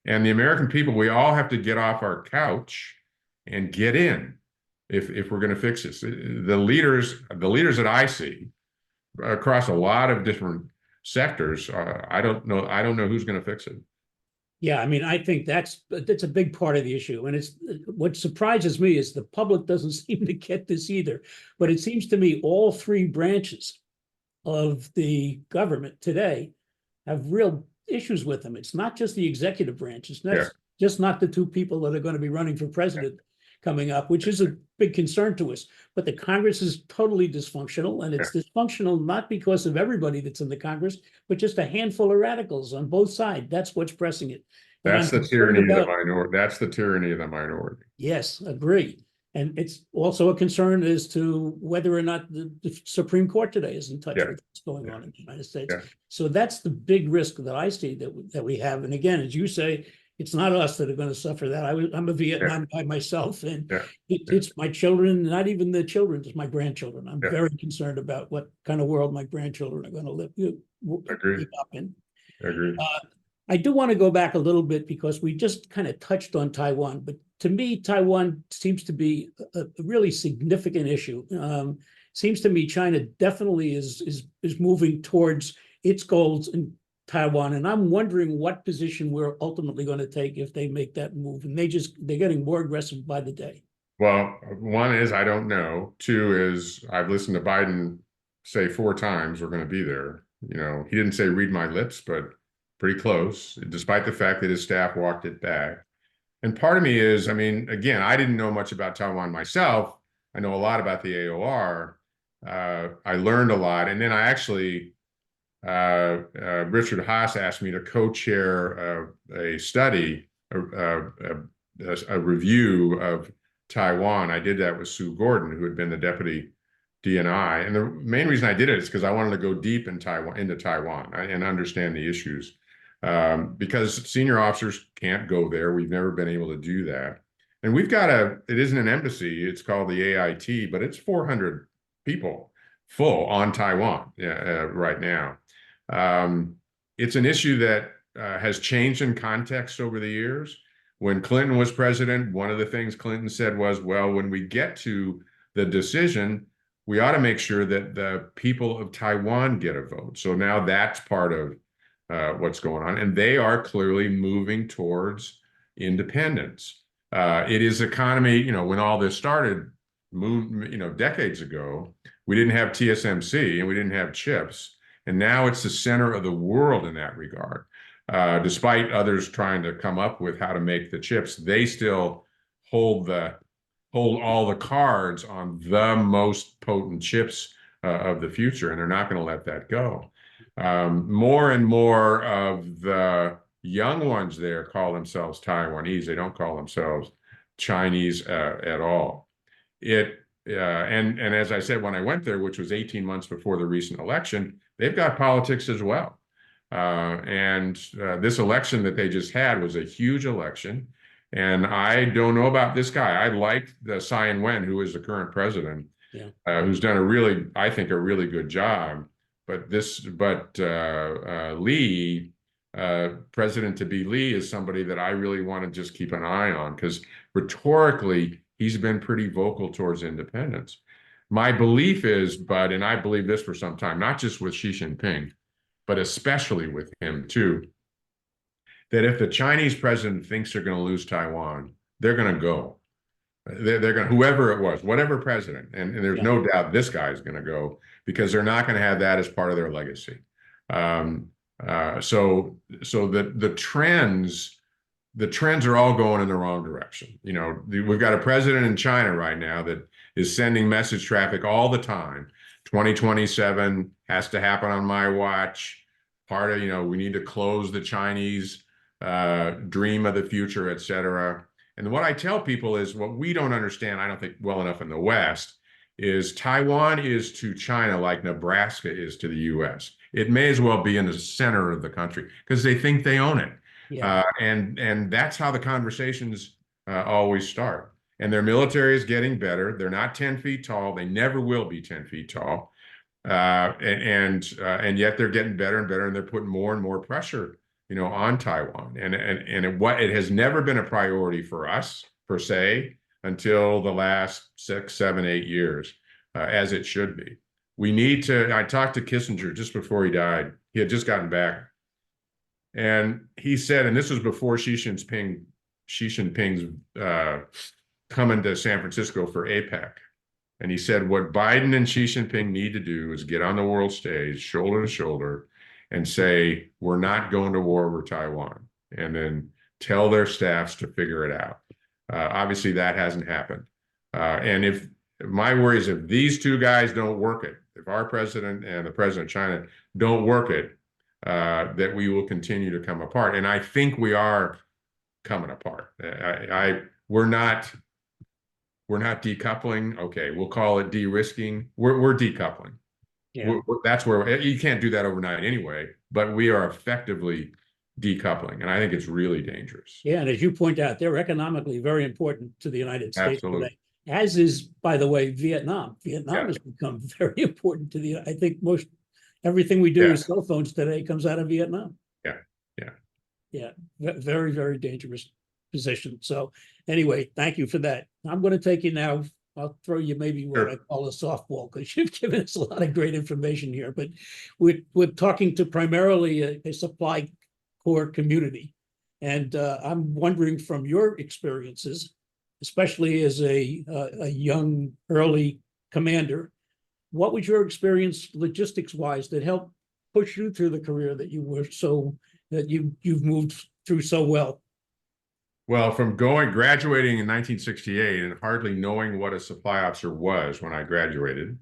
And the American people, we all have to get off our couch and get in if we're going to fix this. The leaders that I see across a lot of different sectors, I don't know who's going to fix it. Yeah, I mean, I think that's a big part of the issue. And it's what surprises me is the public doesn't seem to get this either. But it seems to me all three branches of the government today have real issues with them. It's not just the executive branch. It's not just not the two people that are going to be running for president coming up, which is a big concern to us. But the Congress is totally dysfunctional, and it's dysfunctional not because of everybody that's in the Congress, but just a handful of radicals on both sides. That's what's pressing it. That's the tyranny of the minority. That's the tyranny of the minority. Yes, agree. And it's also a concern as to whether or not the Supreme Court today is in touch with what's going on in the United States. So that's the big risk that I see that we have. And again, as you say, it's not us that are going to suffer that. I'm a Vietnam guy myself, and it's my children, not even the children, it's my grandchildren. I'm very concerned about what kind of world my grandchildren are going to live up in. Agree. I do want to go back a little bit because we just kind of touched on Taiwan, but to me, Taiwan seems to be a really significant issue. Seems to me China definitely is moving towards its goals in Taiwan, and I'm wondering what position we're ultimately going to take if they make that move. And they're getting more aggressive by the day. Well, one is I don't know. Two is I've listened to Biden say 4 times we're going to be there. He didn't say read my lips, but pretty close, despite the fact that his staff walked it back. And part of me is, again, I didn't know much about Taiwan myself. I know a lot about the AOR. I learned a lot. And then I actually, Richard Haas asked me to co-chair a study, a review of Taiwan. I did that with Sue Gordon, who had been the deputy DNI. And the main reason I did it is because I wanted to go deep into Taiwan and understand the issues. Because senior officers can't go there. We've never been able to do that. And we've got it isn't an embassy, it's called the AIT, but it's 400 people full on Taiwan right now. It's an issue that has changed in context over the years. When Clinton was president, one of the things Clinton said was, well, when we get to the decision, we ought to make sure that the people of Taiwan get a vote. So now that's part of what's going on, and they are clearly moving towards independence. It is economy, when all this started, decades ago, we didn't have TSMC and we didn't have chips, and now it's the center of the world in that regard. Despite others trying to come up with how to make the chips, they still hold all the cards on the most potent chips of the future, and they're not going to let that go. More and more of the young ones there call themselves Taiwanese. They don't call themselves Chinese at all. And as I said, when I went there, which was 18 months before the recent election, they've got politics as well. This election that they just had was a huge election. And I don't know about this guy. I liked the Tsai Ing-wen, who is the current president, who's done I think a really good job. But Lee, President-to-be Lee, is somebody that I really want to just keep an eye on, because rhetorically, he's been pretty vocal towards independence. My belief is, Bud, and I believe this for some time, not just with Xi Jinping, but especially with him too, that if the Chinese president thinks they're going to lose Taiwan, they're going to go. They're going to, whoever it was, whatever president, and there's no doubt this guy is going to go, because they're not going to have that as part of their legacy. So the trends are all going in the wrong direction. You know, we've got a president in China right now that is sending message traffic all the time. 2027 has to happen on my watch. Part of, you know, we need to close the Chinese dream of the future, et cetera. And what I tell people is, what we don't understand, I don't think well enough in the West, is Taiwan is to China like Nebraska is to the US. It may as well be in the center of the country because they think they own it. Yeah. And that's how the conversations always start. And their military is getting better. They're not 10 feet tall. They never will be 10 feet tall. And yet they're getting better and better, and they're putting more and more pressure, you know, on Taiwan. And it has never been a priority for us per se until the last 6, 7, 8 years, as it should be. We need to. I talked to Kissinger just before he died. He had just gotten back, and he said, and this was before Xi Jinping's coming to San Francisco for APEC. And he said, what Biden and Xi Jinping need to do is get on the world stage, shoulder to shoulder, and say, we're not going to war over Taiwan, and then tell their staffs to figure it out. Obviously, that hasn't happened. And if my worry is, if these two guys don't work it, if our president and the president of China don't work it, that we will continue to come apart. And I think we are coming apart. We're not decoupling. Okay, we'll call it de-risking. We're decoupling. Yeah. That's where you can't do that overnight anyway, but we are effectively decoupling, and I think it's really dangerous. Yeah, and as you point out, they're economically very important to the United States Absolutely. today, as is, by the way, Vietnam. Vietnam has become very important to the. I think everything we do with cell phones today comes out of Vietnam. Yeah, very, very dangerous position. So anyway, thank you for that. I'm going to take you now. I'll throw you maybe what I call a softball, because you've given us a lot of great information here. But we're talking to primarily a supply corps community, and I'm wondering, from your experiences, especially as a young early commander, what was your experience logistics-wise that helped push you through the career that you've moved through so well? Well, from graduating in 1968 and hardly knowing what a supply officer was when I graduated,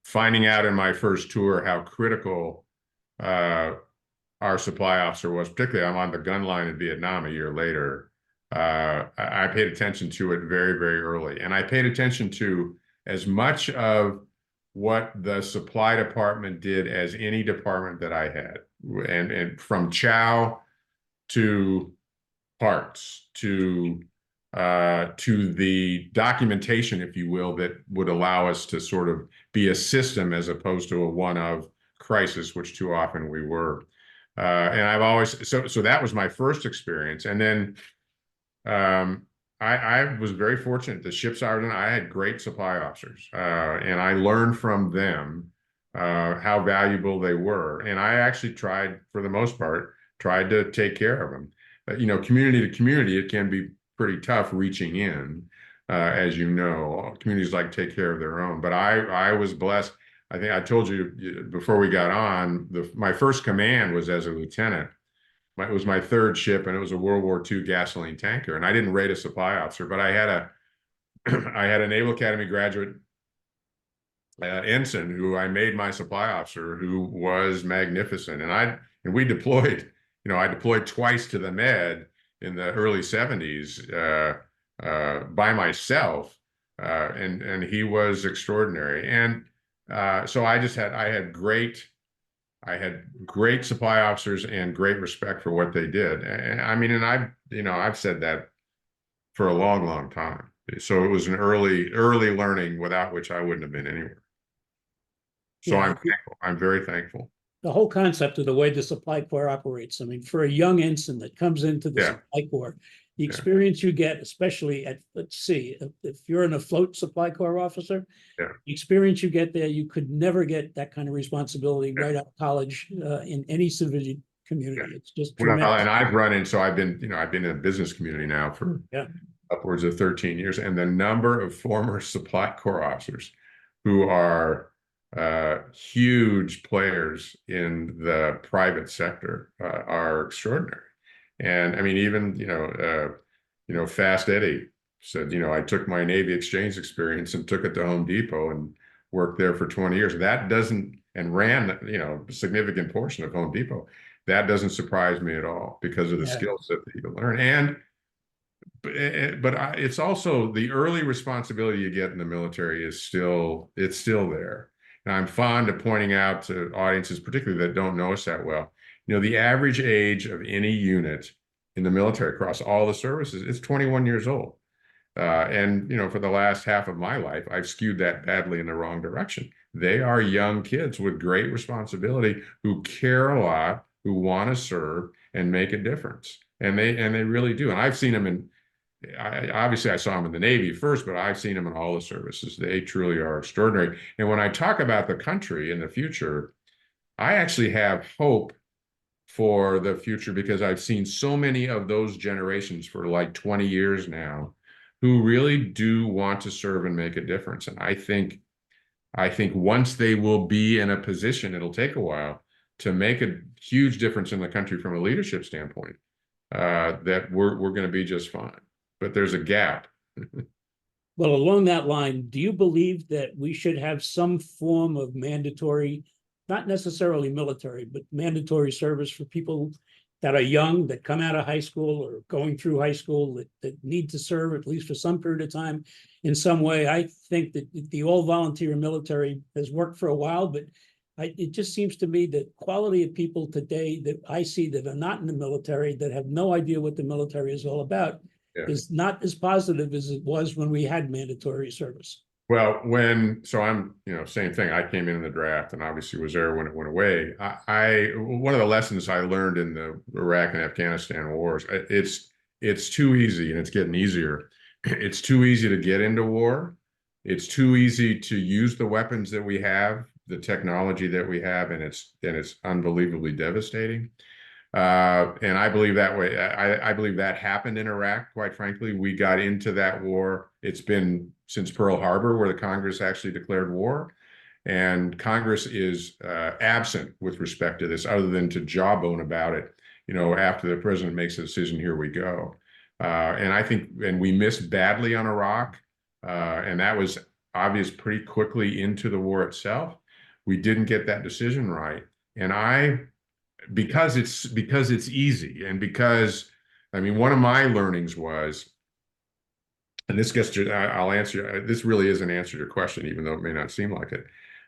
finding out in my first tour how critical our supply officer was, particularly I'm on the gun line in Vietnam a year later, I paid attention to it very, very early. And I paid attention to as much of what the supply department did as any department that I had. And from chow to parts to the documentation, if you will, that would allow us to sort of be a system as opposed to a one-of crisis, which too often we were. And I've always, so that was my first experience. And then I was very fortunate. The ship sergeant, I had great supply officers, and I learned from them how valuable they were. And I actually tried, for the most part, to take care of them. You know, community to community, it can be pretty tough reaching in, as you know. Communities like to take care of their own. But I was blessed. I think I told you before we got on, my first command was as a lieutenant. It was my third ship, and it was a World War II gasoline tanker. And I didn't rate a supply officer, but I had a Naval Academy graduate ensign who I made my supply officer, who was magnificent. And we deployed. You know, I deployed twice to the Med in the early 70s by myself, and he was extraordinary. And so I had great supply officers and great respect for what they did. And I mean, and I've said that for a long, long time. So it was an early learning without which I wouldn't have been anywhere. So I'm thankful. I'm very thankful. The whole concept of the way the supply corps operates. I mean, for a young ensign that comes into the supply corps, the experience you get, especially at, let's see, if you're an afloat supply corps officer, the experience you get there, you could never get that kind of responsibility right out of college in any civilian community. It's just tremendous. And I've run in, so I've been in a business community now for upwards of 13 years, and the number of former Supply Corps officers who are huge players in the private sector are extraordinary. And I mean, even Fast Eddie said, I took my Navy exchange experience and took it to Home Depot and worked there for 20 years. That doesn't, and ran, a significant portion of Home Depot. That doesn't surprise me at all because of the skill set that you can learn. And but it's also the early responsibility you get in the military it's still there. And I'm fond of pointing out to audiences, particularly that don't know us that well, the average age of any unit in the military across all the services is 21 years old. And for the last half of my life, I've skewed that badly in the wrong direction. They are young kids with great responsibility who care a lot, who want to serve and make a difference. And they really do. And I've seen them obviously I saw them in the Navy first, but I've seen them in all the services. They truly are extraordinary. And when I talk about the country in the future, I actually have hope for the future because I've seen so many of those generations for like 20 years now who really do want to serve and make a difference. And I think once they will be in a position, it'll take a while to make a huge difference in the country from a leadership standpoint, that we're going to be just fine. But there's a gap. Well, along that line, do you believe that we should have some form of mandatory, not necessarily military, but mandatory service for people that are young, that come out of high school or going through high school, that need to serve at least for some period of time in some way? I think that the all-volunteer military has worked for a while, but it just seems to me that quality of people today that I see that are not in the military, that have no idea what the military is all about, is not as positive as it was when we had mandatory service. Well, so I'm, same thing. I came in the draft and obviously was there when it went away. One of the lessons I learned in the Iraq and Afghanistan wars, it's too easy, and it's getting easier. It's too easy to get into war. It's too easy to use the weapons that we have, the technology that we have, and it's unbelievably devastating. And I believe that way. I believe that happened in Iraq, quite frankly. We got into that war. It's been since Pearl Harbor where the Congress actually declared war. And Congress is absent with respect to this, other than to jawbone about it, after the president makes a decision, here we go. And we missed badly on Iraq. And that was obvious pretty quickly into the war itself. We didn't get that decision right. And because it's easy, and because, one of my learnings was, and this gets to, I'll answer, this really is an answer to your question, even though it may not seem like it.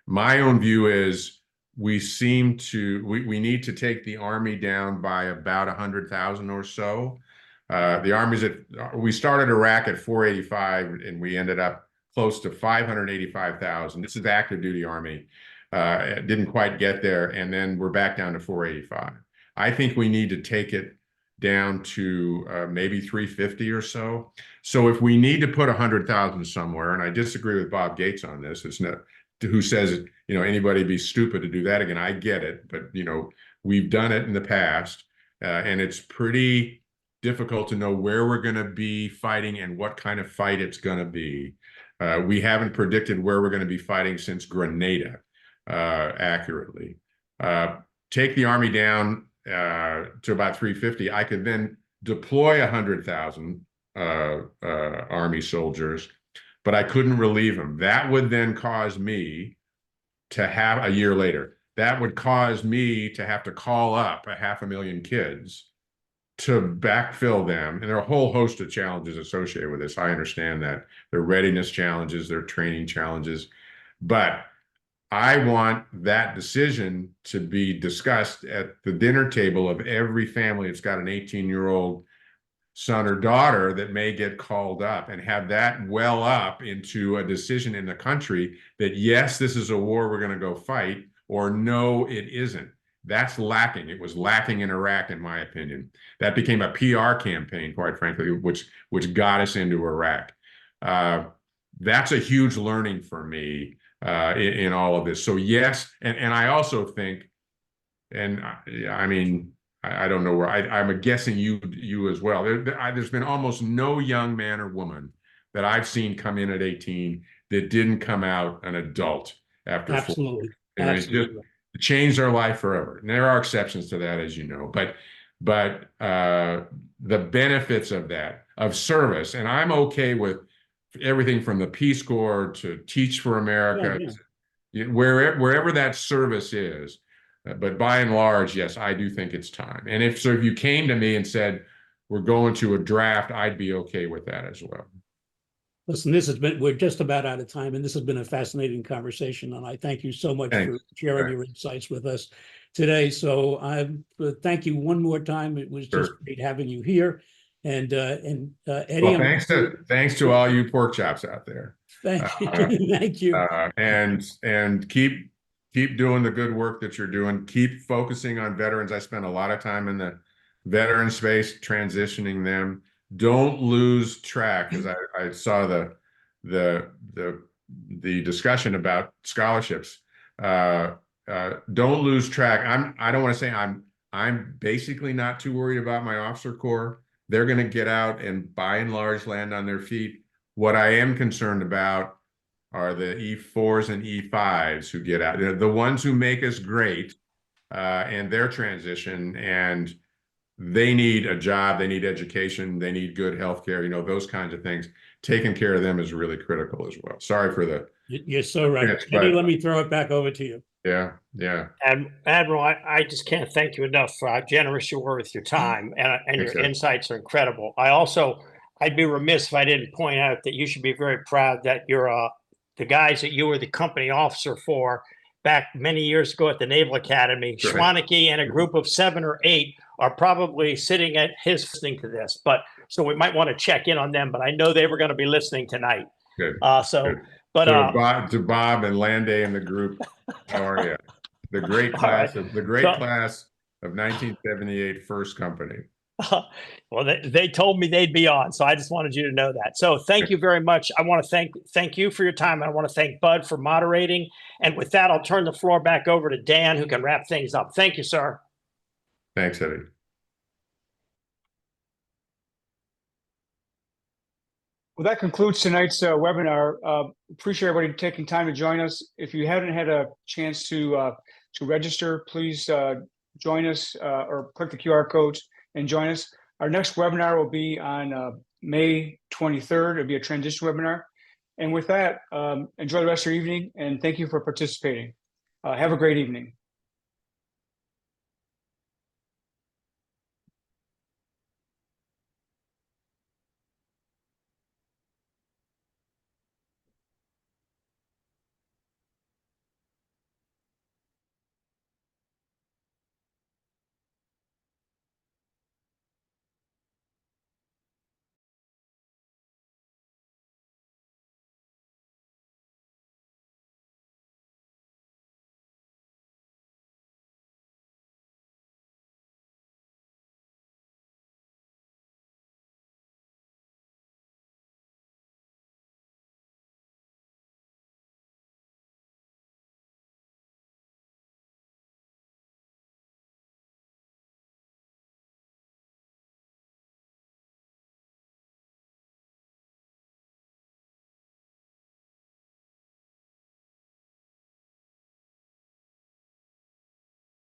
My own view is we need to take the Army down by about 100,000 or so. We started Iraq at 485 and we ended up close to 585,000. This is active duty Army. Didn't quite get there, and then we're back down to 485. I think we need to take it down to maybe 350 or so. So if we need to put 100,000 somewhere, and I disagree with Bob Gates on this, it's not who says anybody be stupid to do that again. I get it, but we've done it in the past, and it's pretty difficult to know where we're going to be fighting and what kind of fight it's going to be. We haven't predicted where we're going to be fighting since Grenada. Accurately. Take the Army down to about 350. I could then deploy 100,000 Army soldiers, but I couldn't relieve them. That would then cause me to have, a year later, that would cause me to have to call up 500,000 kids to backfill them. And there are a whole host of challenges associated with this. I understand that. There are readiness challenges, there are training challenges, but I want that decision to be discussed at the dinner table of every family that's got an 18-year-old son or daughter that may get called up, and have that well up into a decision in the country that, yes, this is a war we're going to go fight, or no, it isn't. That's lacking. It was lacking in Iraq, in my opinion. That became a PR campaign, quite frankly, which got us into Iraq. That's a huge learning for me. In all of this. So yes, and I also think, and I don't know where I'm guessing you as well. There's been almost no young man or woman that I've seen come in at 18 that didn't come out an adult after 4 Absolutely. years. And it Absolutely. just changed their life forever. And there are exceptions to that, as you know, but the benefits of that, of service, and I'm okay with everything from the Peace Corps to Teach for America, wherever that service is. But by and large, yes, I do think it's time. And if you came to me and said, we're going to a draft, I'd be okay with that as well. Listen, we're just about out of time, and this has been a fascinating conversation. And I thank you so much for sharing your insights with us today. So I thank you one more time. It was just great having you here. And Eddie, well, thanks to all you pork chops out there. Thank you. Thank you. And keep doing the good work that you're doing. Keep focusing on veterans. I spent a lot of time in the veteran space, transitioning them. Don't lose track, as I saw the discussion about scholarships. Don't lose track. I don't want to say I'm basically not too worried about my officer corps. They're going to get out and by and large land on their feet. What I am concerned about are the E4s and E5s who get out. They're the ones who make us great and their transition, and they need a job, they need education, they need good health care, those kinds of things. Taking care of them is really critical as well. Sorry for the... You're so right. Eddie, let me throw it back over to you. Yeah. Admiral, I just can't thank you enough for how generous you were with your time, and your insights are incredible. I'd be remiss if I didn't point out that you should be very proud that you're the guys that you were the company officer for back many years ago at the Naval Academy. Right. Schwaneke and a group of 7 or 8 are probably sitting at his listening to this, so we might want to check in on them, but I know they were going to be listening tonight. Good. Good. But to Bob and Landay and the group, how are you? The great class of 1978 First Company. Well, they told me they'd be on, so I just wanted you to know that. So thank you very much. I want to thank you for your time. I want to thank Bud for moderating. And with that, I'll turn the floor back over to Dan, who can wrap things up. Thank you, sir. Thanks, Eddie. Well, that concludes tonight's webinar. Appreciate everybody taking time to join us. If you haven't had a chance to register, please join us or click the QR codes and join us. Our next webinar will be on May 23rd. It'll be a transition webinar. And with that, enjoy the rest of your evening, and thank you for participating. Have a great evening.